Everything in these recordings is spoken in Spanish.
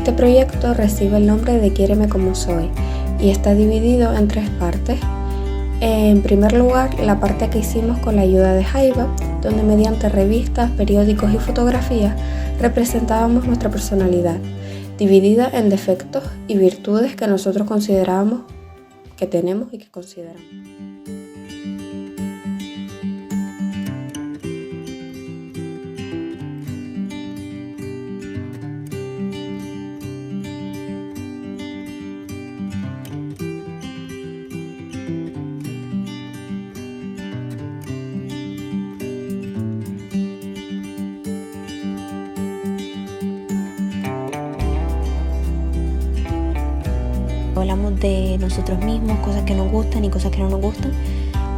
Este proyecto recibe el nombre de Quiéreme como soy y está dividido en 3 partes. En primer lugar, la parte que hicimos con la ayuda de Jaiba, donde mediante revistas, periódicos y fotografías representábamos nuestra personalidad, dividida en defectos y virtudes que nosotros considerábamos que tenemos y que consideramos. Hablamos de nosotros mismos, cosas que nos gustan y cosas que no nos gustan,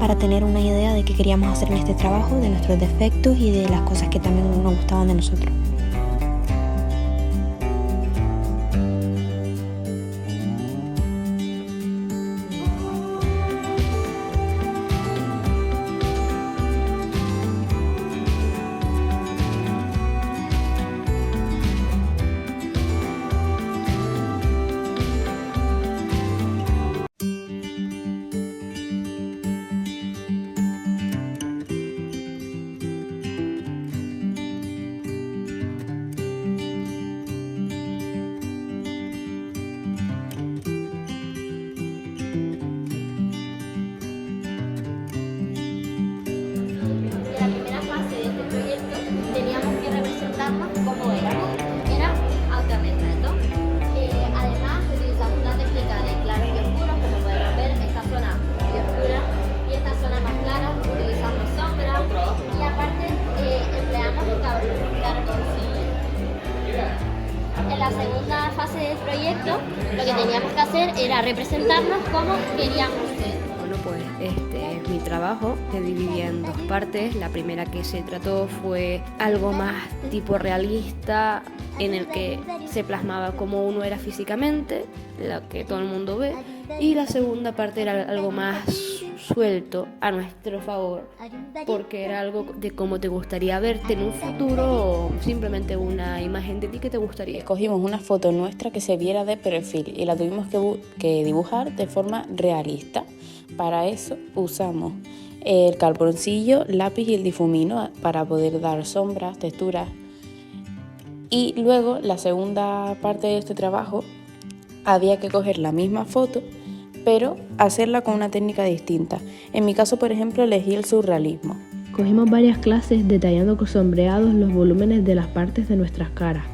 para tener una idea de qué queríamos hacer en este trabajo, de nuestros defectos y de las cosas que también nos gustaban de nosotros. Como era autorretrato. Además utilizamos una técnica de claros y oscuros, como podemos ver, esta zona muy oscura y esta zona más clara, utilizamos sombras y aparte empleamos el carboncillo. En la segunda fase del proyecto lo que teníamos que hacer era representarnos como queríamos ser. Bueno, pues este es mi trabajo, que dividí en 2 partes. La primera que se trató fue algo más tipo realista, en el que se plasmaba cómo uno era físicamente, lo que todo el mundo ve, y la segunda parte era algo más suelto a nuestro favor, porque era algo de cómo te gustaría verte en un futuro o simplemente una imagen de ti que te gustaría. Escogimos una foto nuestra que se viera de perfil y la tuvimos que dibujar de forma realista. Para eso usamos el carboncillo, lápiz y el difumino para poder dar sombras, texturas. Y luego, la segunda parte de este trabajo, había que coger la misma foto, pero hacerla con una técnica distinta. En mi caso, por ejemplo, elegí el surrealismo. Cogimos varias clases detallando con sombreados los volúmenes de las partes de nuestras caras.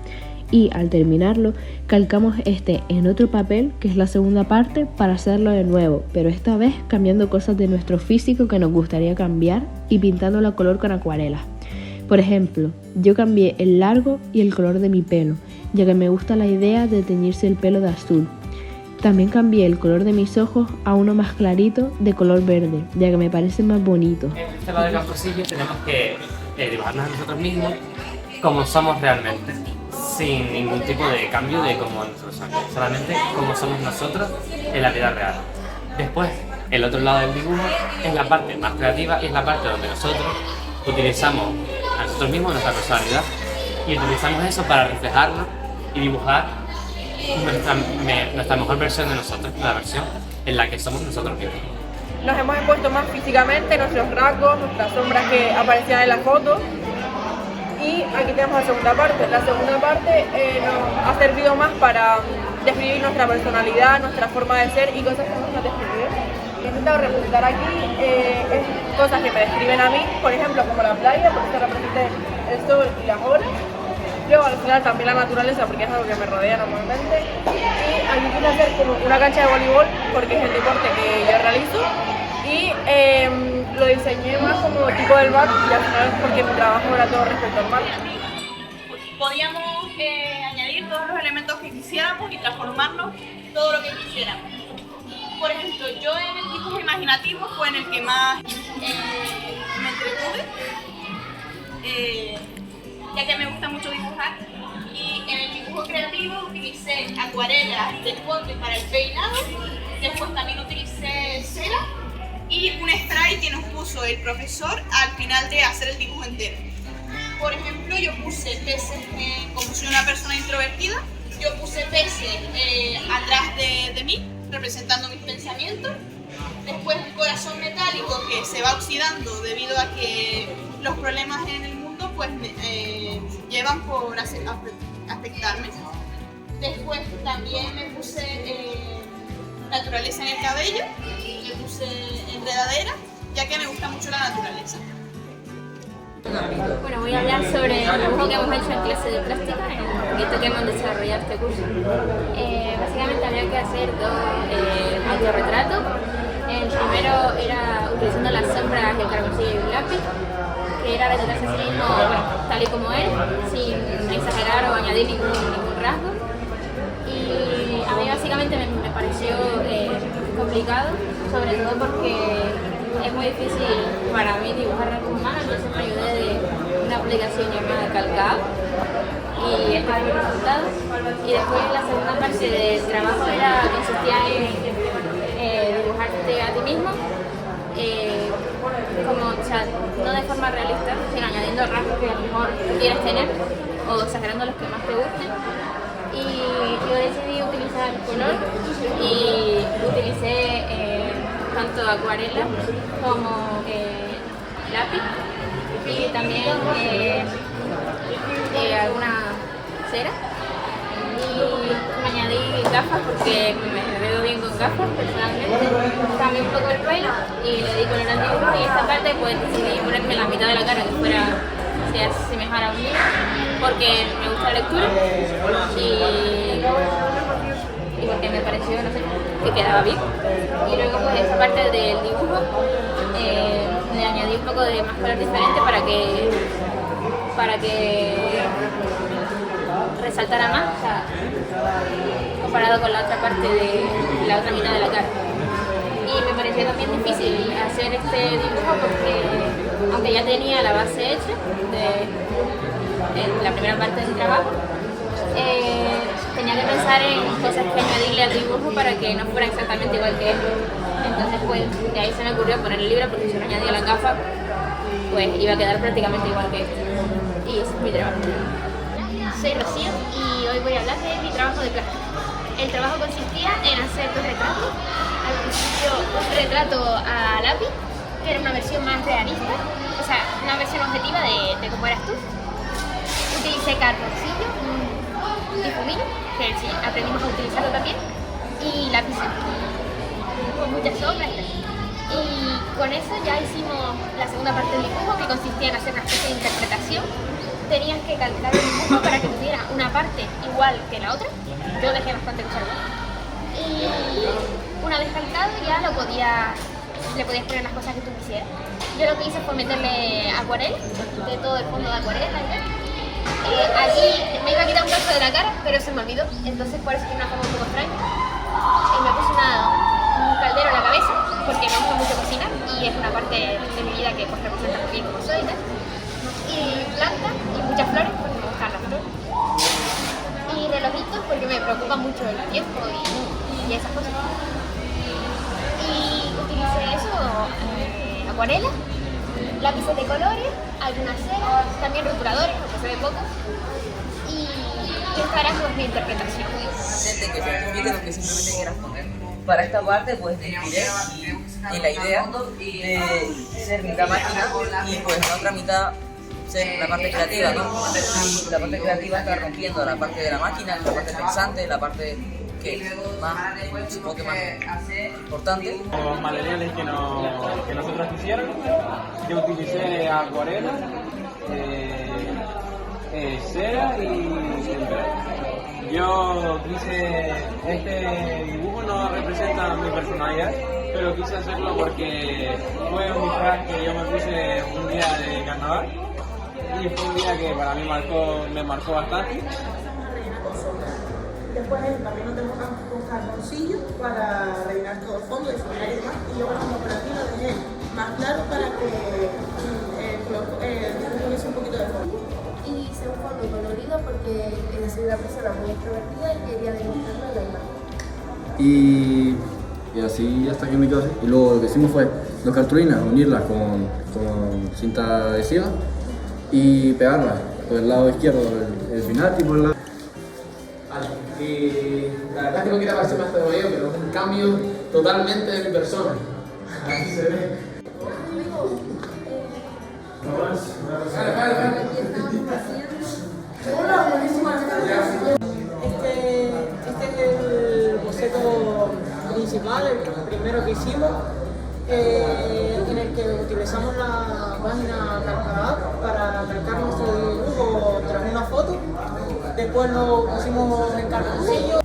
Y al terminarlo, calcamos en otro papel, que es la segunda parte, para hacerlo de nuevo, pero esta vez cambiando cosas de nuestro físico que nos gustaría cambiar y pintándolo a color con acuarelas. Por ejemplo, yo cambié el largo y el color de mi pelo, ya que me gusta la idea de teñirse el pelo de azul. También cambié el color de mis ojos a uno más clarito de color verde, ya que me parece más bonito. En este lado del carboncillo tenemos que dibujarnos a nosotros mismos como somos realmente, sin ningún tipo de cambio de cómo nosotros somos, solamente como somos nosotros en la vida real. Después, el otro lado del dibujo es la parte más creativa y es la parte donde nosotros utilizamos a nosotros mismos, nuestra personalidad, y utilizamos eso para reflejarnos y dibujar nuestra mejor versión de nosotros, la versión en la que somos nosotros mismos. Nos hemos expuesto más físicamente, nuestros rasgos, nuestras sombras que aparecían en la foto. Y aquí tenemos la segunda parte. La segunda parte nos ha servido más para describir nuestra personalidad, nuestra forma de ser y cosas que nos gusta describir. He intentado representar aquí cosas que me describen a mí, por ejemplo, como la playa, porque se representa el sol y las olas. Luego al final también la naturaleza, porque es algo que me rodea normalmente. Y aquí quise hacer como una cancha de voleibol, porque es el deporte que yo realizo. Y lo diseñé más como tipo del mar, y al final es porque mi trabajo era todo respecto al mar. Podíamos añadir todos los elementos que quisiéramos y transformarnos todo lo que quisiéramos. Por ejemplo, yo en el dibujo imaginativo fue en el que más me entretuve, ya que me gusta mucho dibujar. Y en el dibujo creativo utilicé acuarelas de fondo y para el peinado. Después también utilicé cera y un spray que nos puso el profesor al final de hacer el dibujo entero. Por ejemplo, yo puse peces, como soy una persona introvertida, yo puse peces atrás de mí, representando mis pensamientos. Después un corazón metálico que se va oxidando debido a que los problemas en el mundo pues llevan por afectarme. Después también me puse naturaleza en el cabello, me puse enredadera, ya que me gusta mucho la naturaleza. Bueno, voy a hablar sobre el dibujo que hemos hecho en clase de plástica, en el poquito que hemos desarrollado este curso. Básicamente había que hacer dos autorretratos. El primero era utilizando las sombras, el carboncillo y un lápiz, que era retratarse a sí mismo, bueno, tal y como es, sin exagerar o añadir ningún rasgo. Y a mí básicamente me pareció complicado, sobre todo porque es muy difícil para mí dibujar rasgos humanos, entonces me ayudé de una aplicación llamada Calcado y este fue el resultado. Y después la segunda parte del trabajo consistía en dibujarte a ti mismo, o sea, no de forma realista, sino añadiendo rasgos que a lo mejor tú quieres tener o exagerando los que más te gusten. Y yo decidí utilizar color y utilicé tanto acuarela como lápiz y también alguna cera. Y me añadí gafas porque me veo bien con gafas personalmente. Cambié un poco el pelo y le di color al dibujo, y esta parte pues decidí ponerme la mitad de la cara que fuera, se asemejara a un libro, porque me gusta la lectura y porque me pareció, no sé, que quedaba bien. Y luego pues esa parte del dibujo le añadí un poco de más color diferente para que resaltara más, o sea, comparado con la otra parte de la otra mitad de la cara. Y me pareció también difícil hacer este dibujo porque, aunque ya tenía la base hecha de la primera parte del trabajo, tenía que pensar en cosas que añadirle al dibujo para que no fuera exactamente igual que él. Entonces pues de ahí se me ocurrió poner el libro, porque si no añadía la gafa pues iba a quedar prácticamente igual que este. Y ese es mi trabajo. Soy Rocío y hoy voy a hablar de mi trabajo de plástica. El trabajo consistía en hacer dos retratos. Al principio un retrato a lápiz, que era una versión más realista, o sea, una versión objetiva de cómo eras tú. Utilicé carboncillo, difumino, que sí, aprendimos a utilizarlo también, y lápiz con muchas sombras y tal. Y con eso ya hicimos la segunda parte del dibujo, que consistía en hacer una especie de interpretación. Tenías que calcar el dibujo para que tuviera una parte igual que la otra. Yo dejé bastante cosas igual. Y una vez calcado ya le podías poner las cosas que tú quisieras. Yo lo que hice fue meterle acuarela, de todo el fondo de acuarela y tal. Allí me iba a quitar un trozo de la cara, pero se me olvidó, entonces por eso tiene una forma un poco extraña. Me puse un caldero en la cabeza, porque me gusta mucho cocinar y es una parte de mi vida que pues representa muy bien como soy y tal. Y plantas y muchas flores, porque me gustan las flores. Y relojitos, porque me preocupa mucho el tiempo y esas cosas. Y utilicé eso, acuarela, lápices de colores, algunas ceras, también rotuladores, porque se ven pocos. Y esta era pues mi interpretación. Que se identifique lo que simplemente quieras poner. Para esta parte pues te inspiré en la idea de ser mitad máquina y pues en la otra mitad ser la parte creativa, ¿no? Y la parte creativa está rompiendo la parte de la máquina, la parte pensante, la parte que más, supongo que más importante. Los materiales que nosotros quisiéramos, yo utilicé acuarela, cera y tempera. Yo quise, este dibujo no representa mi personalidad, pero quise hacerlo porque fue un disfraz que yo me puse un día de carnaval y fue un día que para mí me marcó bastante. Después también nos tenemos con carboncillo para rellenar todo el fondo, difuminar y demás. Y yo por aquí lo dejé más claro para que el dibujo tuviese un poquito de fondo. Y hice un fondo colorido porque soy una persona muy extrovertida y quería demostrarlo en la imagen. Y así hasta que me quedó así. Y luego lo que hicimos fue dos cartulinas, unirlas con cinta adhesiva y pegarlas por el lado izquierdo el final y por el lado... no quiere parecerme a este de mayor, pero es un cambio totalmente de mi persona. Aquí se ve. Hola, buenísima. Este es el boceto principal, el primero que hicimos, en el que utilizamos la página Calcadad para calcar nuestro dibujo tras una foto. Después lo pusimos en carboncillo.